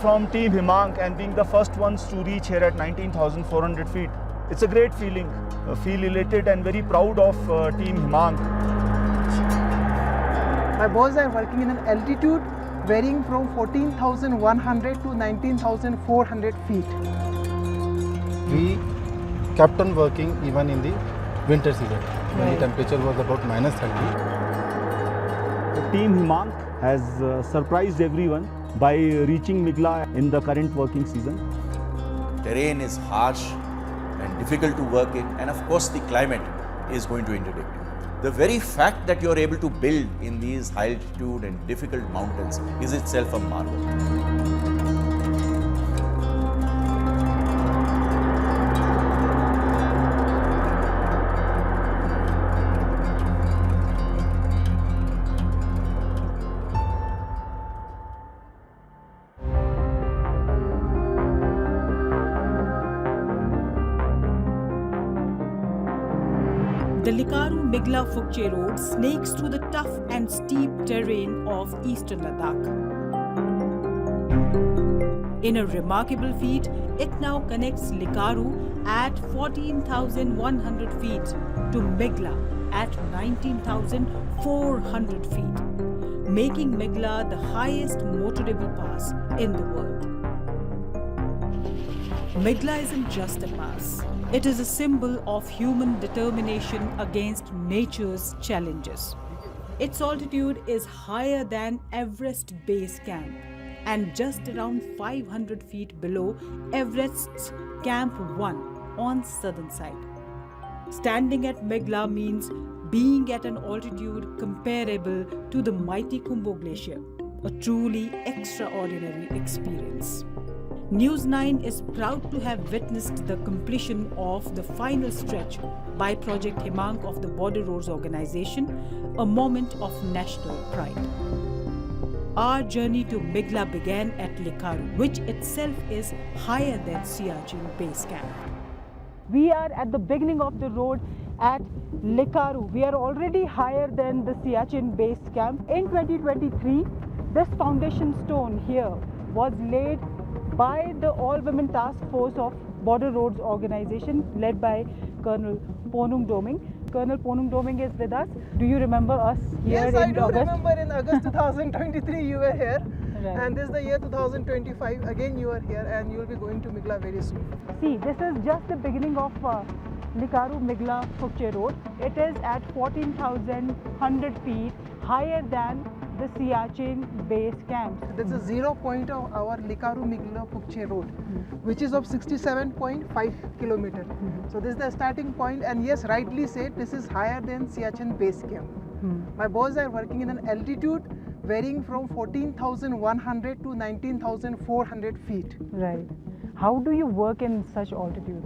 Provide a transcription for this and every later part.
from Team Himank and being the first ones to reach here at 19,400 feet. It's a great feeling. I feel elated and very proud of Team Himank. My boys are working in an altitude varying from 14,100 to 19,400 feet. We kept on working even in the winter season when the temperature was about -30. Team Himank has surprised everyone by reaching Migla in the current working season. Terrain is harsh and difficult to work in, and of course the climate is going to interdict you. The very fact that you are able to build in these high altitude and difficult mountains is itself a marvel. The Likaru-Mig La-Fukche road snakes through the tough and steep terrain of Eastern Ladakh. In a remarkable feat, it now connects Likaru at 14,100 feet to Migla at 19,400 feet, making Migla the highest motorable pass in the world. Migla isn't just a pass. It is a symbol of human determination against nature's challenges. Its altitude is higher than Everest Base Camp and just around 500 feet below Everest's Camp 1 on southern side. Standing at Migla means being at an altitude comparable to the mighty Khumbu Glacier, a truly extraordinary experience. News9 is proud to have witnessed the completion of the final stretch by Project Himank of the Border Roads Organization, a moment of national pride. Our journey to Migla began at Likaru, which itself is higher than Siachen Base Camp. We are at the beginning of the road at Likaru. We are already higher than the Siachen Base Camp. In 2023, this foundation stone here was laid by the all-women task force of Border Roads Organization led by Colonel Ponung Doming. Colonel Ponung Doming is with us. Do you remember us here Yes, in I do August? remember in August 2023 you were here. Right. And this is the year 2025. Again you are here and you will be going to Migla very soon. See, this is just the beginning of Likaru-Mig La-Fukche road. It is at 14,100 feet higher than the Siachen Base Camp. This is 0 point of our Likaru-Mig La-Fukche road, which is of 67.5 kilometer. So this is the starting point, and yes, rightly said, this is higher than Siachen Base Camp. My boys are working in an altitude varying from 14,100 to 19,400 feet. Right. How do you work in such altitude?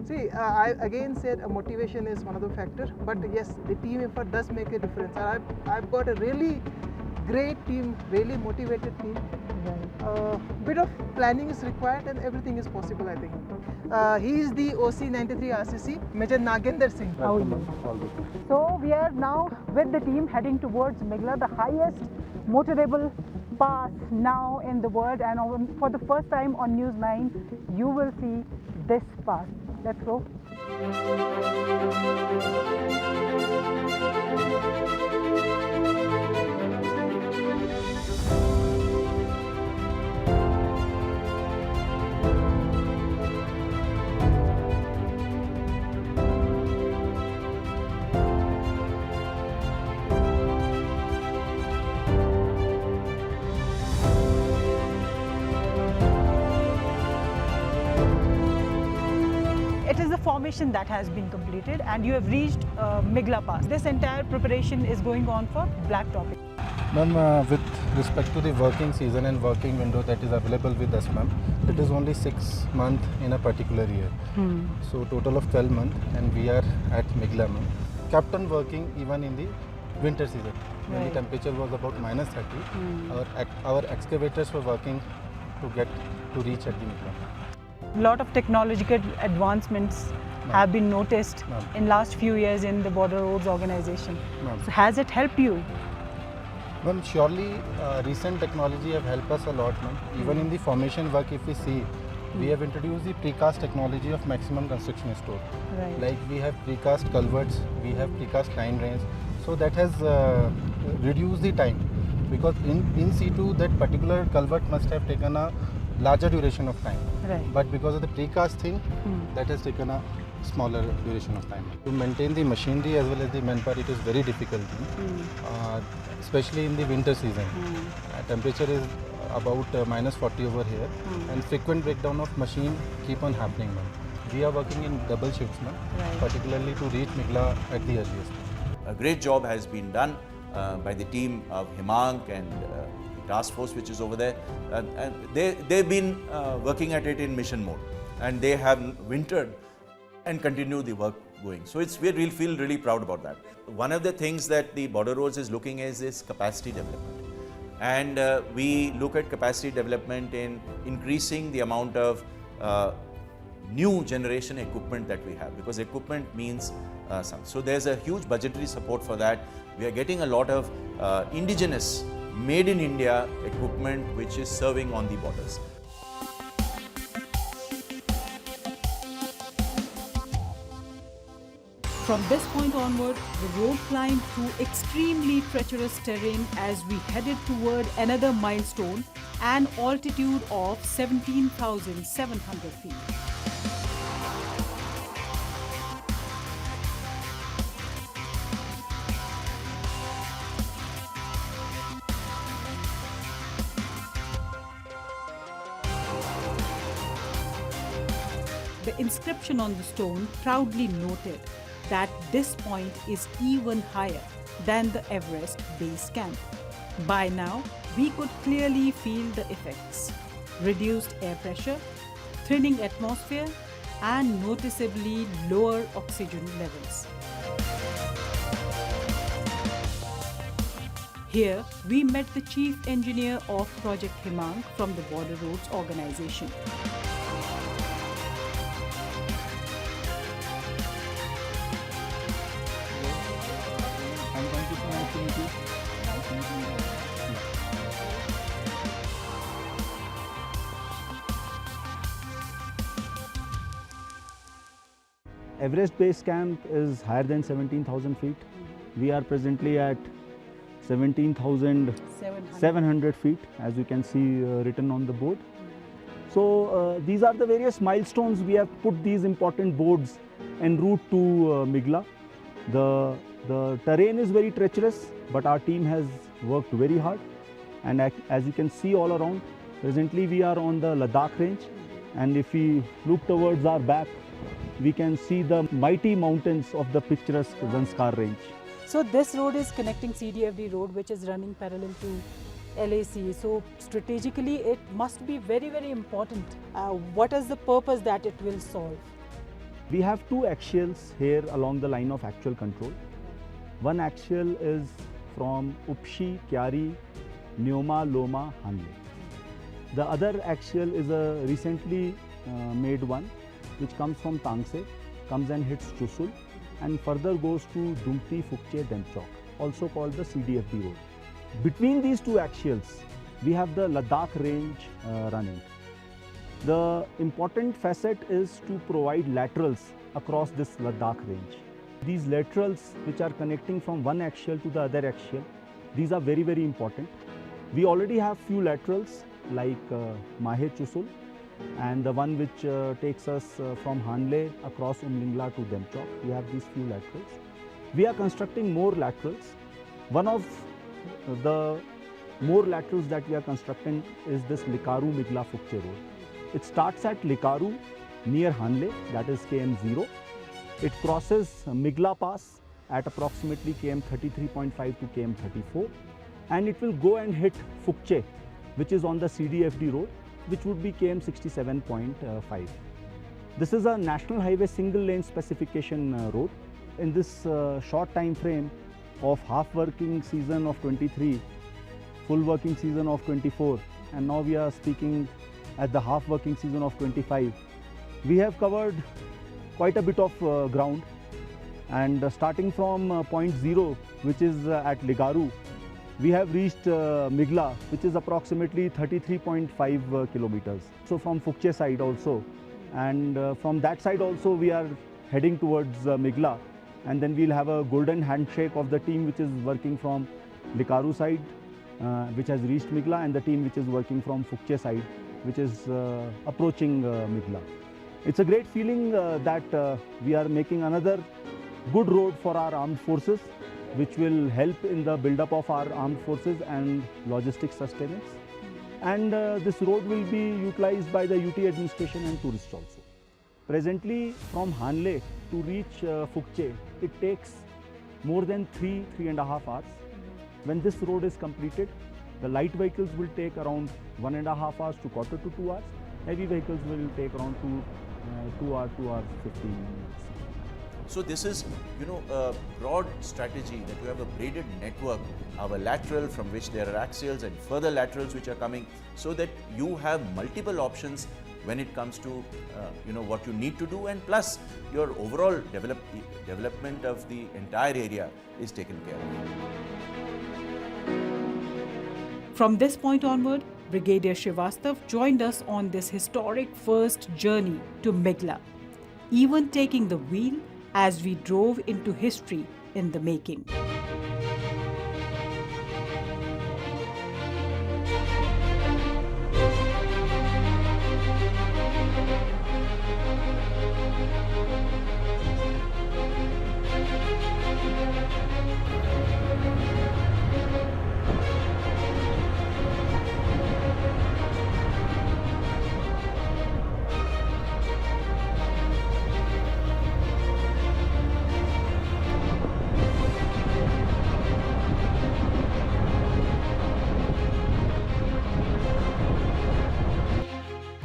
See, I again said motivation is one of the factors, but yes, the team effort does make a difference. I've got a really great team, really motivated team. Bit of planning is required and everything is possible, I think. He is the OC 93 RCC, Major Nagendra Singh. So we are now with the team heading towards Migla, the highest motorable pass now in the world, and for the first time on News9 you will see this pass. Let's go. It is the formation that has been completed and you have reached Migla Pass. This entire preparation is going on for blacktopping. Ma'am, with respect to the working season and working window that is available with us, ma'am, it is only 6 months in a particular year. So total of 12 months, and we are at Migla, ma'am. Kept on working even in the winter season when the temperature was about -30. Our excavators were working to reach at the Migla. A lot of technological advancements have been noticed in last few years in the Border Roads Organization. So has it helped you? Ma'am, surely recent technology have helped us a lot, ma'am. Even in the formation work, if we see, we have introduced the precast technology of maximum construction store. Right. Like we have precast culverts, we have precast line drains. So that has reduced the time, because in situ that particular culvert must have taken a larger duration of time. Right. But because of the precast thing, that has taken a smaller duration of time. To maintain the machinery as well as the manpower, it is very difficult, especially in the winter season. Temperature is about -40 over here, and frequent breakdown of machine keep on happening, ma'am. We are working in double shifts, ma'am, particularly to reach Migla at the earliest. A great job has been done by the team of Himank and the task force which is over there. And they've been working at it in mission mode, and they have wintered and continue the work going. So we feel really proud about that. One of the things that the border roads is looking at is capacity development. And we look at capacity development in increasing the amount of new generation equipment that we have, because equipment means something. So there's a huge budgetary support for that. We are getting a lot of indigenous, made in India equipment which is serving on the borders. From this point onward, the road climbed through extremely treacherous terrain as we headed toward another milestone, an altitude of 17,700 feet. The inscription on the stone proudly noted that this point is even higher than the Everest base camp. By now, we could clearly feel the effects: reduced air pressure, thinning atmosphere, and noticeably lower oxygen levels. Here, we met the chief engineer of Project Himank from the Border Roads organization. Everest base camp is higher than 17,000 feet. We are presently at 17,700 feet, as you can see written on the board. So these are the various milestones. We have put these important boards en route to Migla. The terrain is very treacherous, but our team has worked very hard. And as you can see all around, presently we are on the Ladakh range. And if we look towards our back, we can see the mighty mountains of the picturesque Zanskar range. So this road is connecting CDFD road, which is running parallel to LAC. So strategically, it must be very, very important. What is the purpose that it will solve? We have two axials here along the line of actual control. One axial is from Upshi, Kyari, Neoma, Loma, Hanle. The other axial is a recently made one, which comes from Tangse, comes and hits Chusul, and further goes to La-Fukche, Demchok, also called the CDFD road. Between these two axials, we have the Ladakh range running. The important facet is to provide laterals across this Ladakh range. These laterals, which are connecting from one axial to the other axial, these are very, very important. We already have few laterals like Mahe Chusul, and the one which takes us from Hanle across Umling to Demchok. We have these few laterals. We are constructing more laterals. One of the more laterals that we are constructing is this Likaru-Mig La-Fukche road. It starts at Likaru near Hanle, that is KM 0. It crosses Migla Pass at approximately KM 33.5 to KM 34, and it will go and hit Fukche, which is on the CDFD road, which would be KM 67.5. This is a national highway single lane specification road. In this short time frame of half working season of 23, full working season of 24, and now we are speaking at the half working season of 25, we have covered quite a bit of ground. And starting from point 0, which is at Likaru, we have reached Migla, which is approximately 33.5 kilometers. So from Fukche side also, and from that side also we are heading towards Migla, and then we'll have a golden handshake of the team which is working from Likaru side, which has reached Migla, and the team which is working from Fukche side, which is approaching Migla. It's a great feeling that we are making another good road for our armed forces, which will help in the build-up of our armed forces and logistics sustenance. And this road will be utilized by the UT administration and tourists also. Presently, from Hanle to reach Fukche, it takes more than 3.5 hours. When this road is completed, the light vehicles will take around 1.5 hours to quarter to 2 hours. Heavy vehicles will take around 2 hours, 15 minutes. So this is, a broad strategy that you have a braided network of a lateral from which there are axials and further laterals which are coming, so that you have multiple options when it comes to, what you need to do, and plus your overall development of the entire area is taken care of. From this point onward, Brigadier Srivastav joined us on this historic first journey to Migla, even taking the wheel as we drove into history in the making.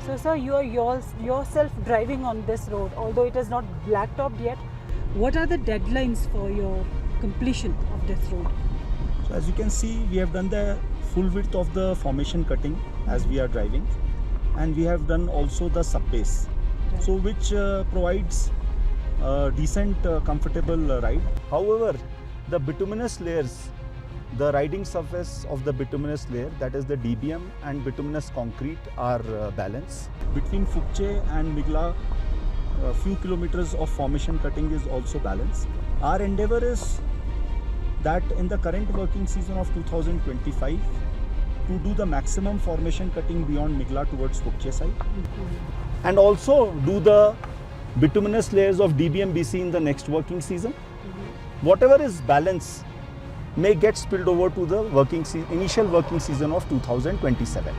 So sir, you are yourself driving on this road, although it is not blacktopped yet. What are the deadlines for your completion of this road? So as you can see, we have done the full width of the formation cutting as we are driving, and we have done also the subbase, Right. so which provides a decent comfortable ride. However, the bituminous layers, the riding surface of the bituminous layer, that is the DBM and bituminous concrete, are balanced. Between Fukche and Migla, a few kilometers of formation cutting is also balanced. Our endeavor is that in the current working season of 2025, to do the maximum formation cutting beyond Migla towards Fukche side, and also do the bituminous layers of DBM BC in the next working season. Whatever is balance may get spilled over to the initial working season of 2027.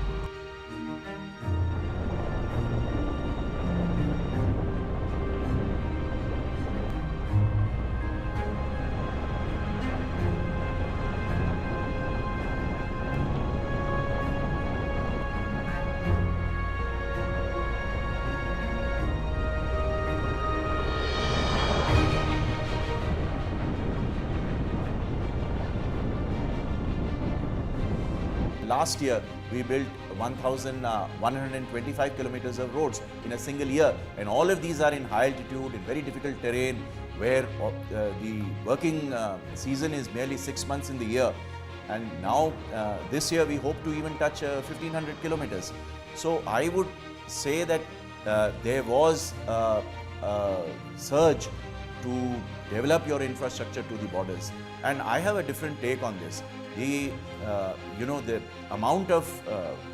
Last year, we built 1,125 kilometers of roads in a single year, and all of these are in high altitude, in very difficult terrain, where the working season is merely 6 months in the year. And now, this year, we hope to even touch 1,500 kilometers. So I would say that there was a surge to develop your infrastructure to the borders, and I have a different take on this. The amount of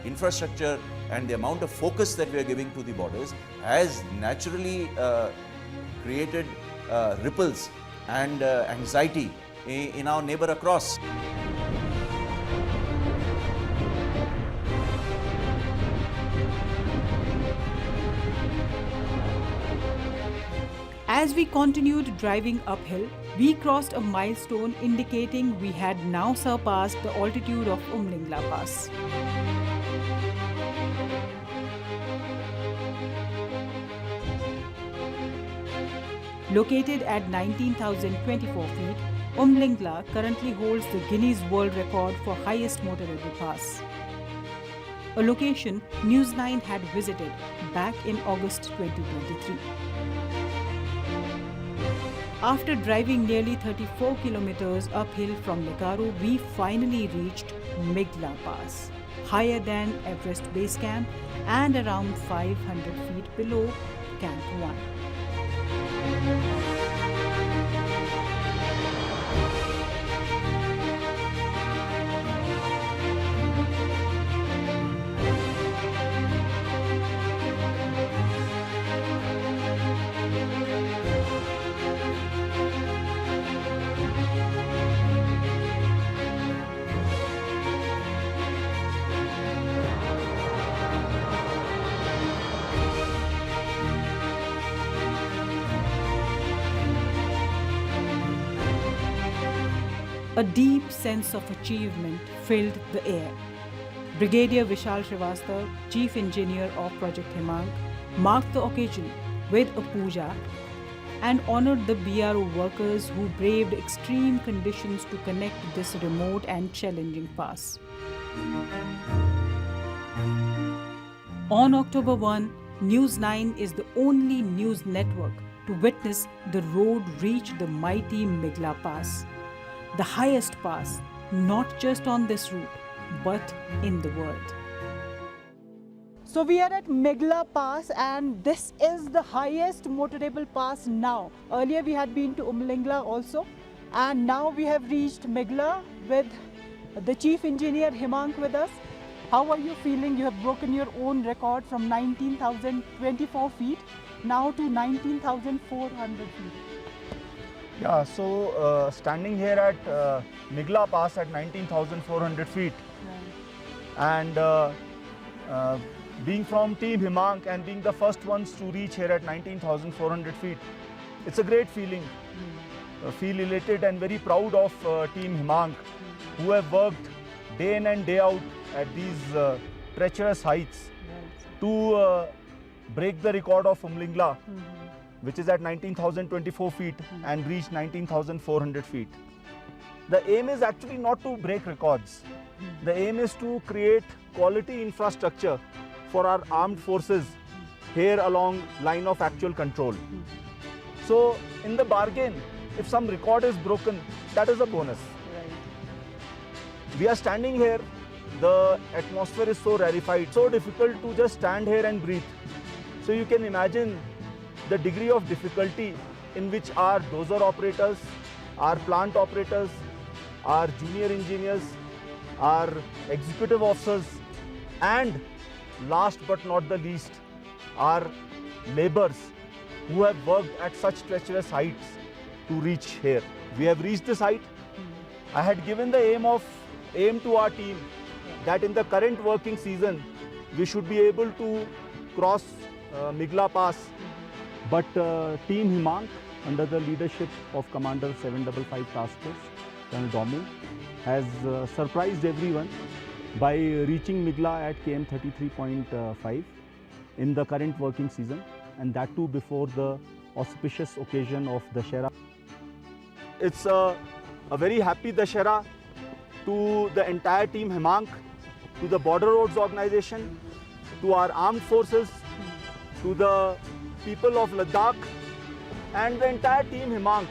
infrastructure and the amount of focus that we are giving to the borders has naturally created ripples and anxiety in our neighbor across. As we continued driving uphill, we crossed a milestone indicating we had now surpassed the altitude of Umling Pass. Located at 19,024 feet, Umling currently holds the Guinness World Record for highest motorable pass, a location News9 had visited back in August 2023. After driving nearly 34 kilometers uphill from Likaru, we finally reached Migla Pass, higher than Everest Base Camp and around 500 feet below Camp 1. A deep sense of achievement filled the air. Brigadier Vishal Srivastava, Chief Engineer of Project Himank, marked the occasion with a puja and honored the BRO workers who braved extreme conditions to connect this remote and challenging pass. On October 1, News9 is the only news network to witness the road reach the mighty Migla Pass, the highest pass not just on this route but in the world. So we are at Migla Pass and this is the highest motorable pass now. Earlier we had been to Umling also and now we have reached Migla with the Chief Engineer Himank with us. How are you feeling? You have broken your own record from 19,024 feet now to 19,400 feet. Yeah, so standing here at Migla Pass at 19,400 feet and being from Team Himank and being the first ones to reach here at 19,400 feet, it's a great feeling. Feel elated and very proud of Team Himank who have worked day in and day out at these treacherous heights to break the record of Umling, which is at 19,024 feet and reach 19,400 feet. The aim is actually not to break records. The aim is to create quality infrastructure for our armed forces here along line of actual control. So in the bargain, if some record is broken, that is a bonus. We are standing here, the atmosphere is so rarefied, so difficult to just stand here and breathe. So you can imagine the degree of difficulty in which our dozer operators, our plant operators, our junior engineers, our executive officers, and last but not the least, our laborers who have worked at such treacherous heights to reach here. We have reached this height. I had given the aim to our team that in the current working season, we should be able to cross Migla Pass. But Team Himank, under the leadership of Commander 755 Task Force, Colonel Doming, has surprised everyone by reaching Migla at km 33.5 in the current working season, and that too before the auspicious occasion of Dashera. It's a very happy Dashera to the entire Team Himank, to the Border Roads Organization, to our armed forces, to the people of Ladakh and the entire Team Himank.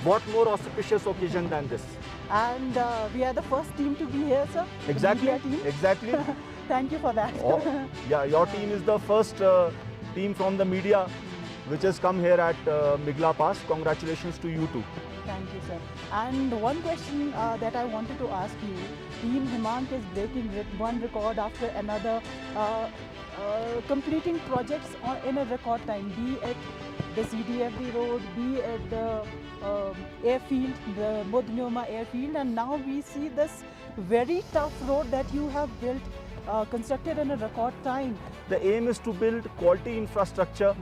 What more auspicious occasion than this? And we are the first team to be here, sir. Exactly, exactly. Thank you for that. Oh, yeah, your team is the first team from the media which has come here at Migla Pass. Congratulations to you too. Thank you, sir. And one question that I wanted to ask you, Team Himank is breaking one record after another, completing projects in a record time, be it the CDFD road, be it the airfield, the Bodh airfield, and now we see this very tough road that you have built, constructed in a record time. The aim is to build quality infrastructure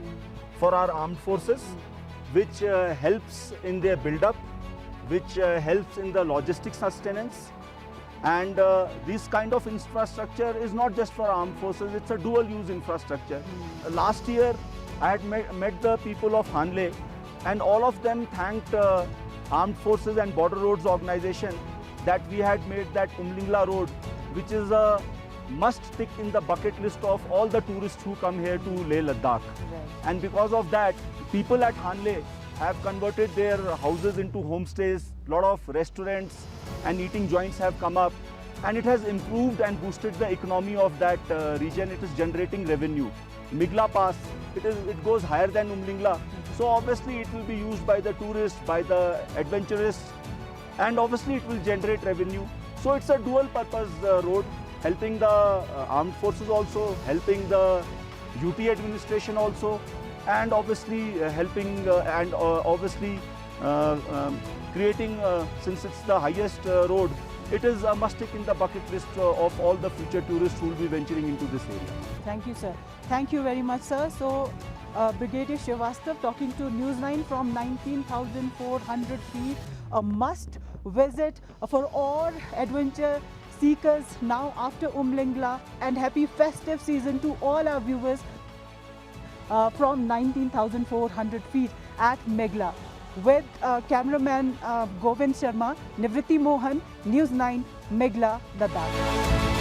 for our armed forces, which helps in their build-up, which helps in the logistics sustenance. And this kind of infrastructure is not just for armed forces, it's a dual-use infrastructure. Last year, I had met the people of Hanle, and all of them thanked Armed Forces and Border Roads Organization that we had made that Umling road, which is a must tick in the bucket list of all the tourists who come here to Leh Ladakh. And because of that, people at Hanle have converted their houses into homestays. Lot of restaurants and eating joints have come up, and it has improved and boosted the economy of that region. It is generating revenue. Migla Pass, it goes higher than Umling, so obviously it will be used by the tourists, by the adventurous, and obviously it will generate revenue. So it's a dual purpose road, helping the armed forces also, helping the UT administration also, and obviously helping and obviously creating, since it's the highest road, it is a must tick in the bucket list of all the future tourists who will be venturing into this area. Thank you, sir. Thank you very much, sir. So, Brigadier Srivastav talking to News9 from 19,400 feet, a must visit for all adventure seekers now after Umling, and happy festive season to all our viewers from 19,400 feet at Migla. With cameraman Govind Sharma, Nivriti Mohan, News9, Migla, Ladakh.